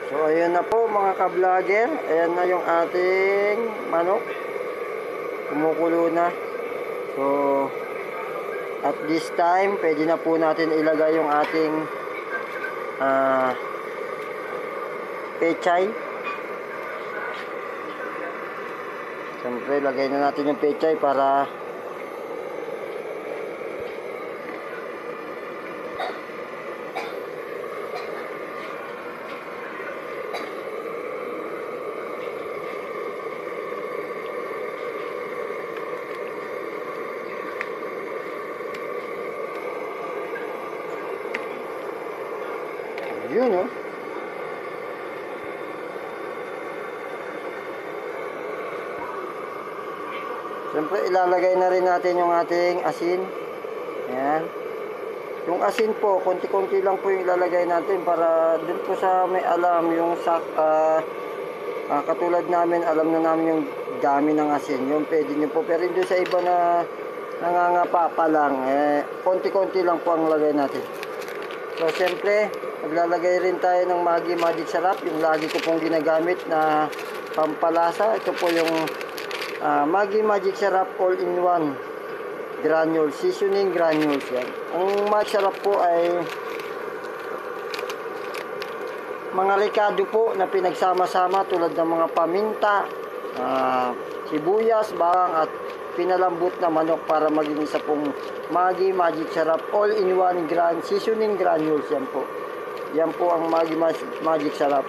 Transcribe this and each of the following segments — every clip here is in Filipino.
So ayun na po mga ka-vlogger, ayan na yung ating manok, kumukulo na. So at this time pwede na po natin ilagay yung ating pechay. Siyempre lagay na natin yung pechay para yun, oh. Siyempre ilalagay na rin natin yung ating asin. Ayan. Yung asin po, konti-konti lang po yung ilalagay natin para dun po sa may alam yung katulad namin, alam na namin yung dami ng asin. Yung pwede nyo po. Pero doon sa iba na nangangapa pa lang, konti-konti lang po ang lagay natin. So siyempre, maglalagay rin tayo ng Maggi Magic Sarap, yung lagi ko pong ginagamit na pampalasa. Ito po yung Maggi Magic Sarap All-in-One Granules, Seasoning Granules yan. Ang Magic Sarap po ay mga rekado po na pinagsama-sama tulad ng mga paminta, sibuyas, bawang at pinalambot na manok para maging isa pong Maggi Magic Sarap All-in-One Seasoning Granules. Yan po. Yan po ang Maggi Magic Sarap.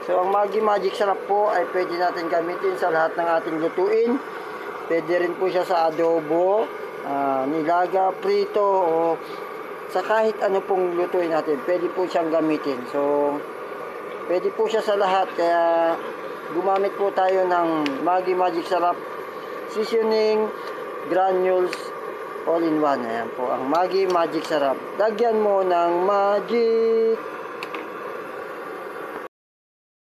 So ang Maggi Magic Sarap po ay pwede natin gamitin sa lahat ng ating lutuin. Pwede rin po siya sa adobo, nilaga, prito, o sa kahit ano pong lutuin natin. Pwede po siyang gamitin. So pwede po siya sa lahat. Kaya gumamit po tayo ng Maggi Magic Sarap Seasoning Granules All-in-One. Ayan po ang Maggi Magic Sarap. Lagyan mo ng magic.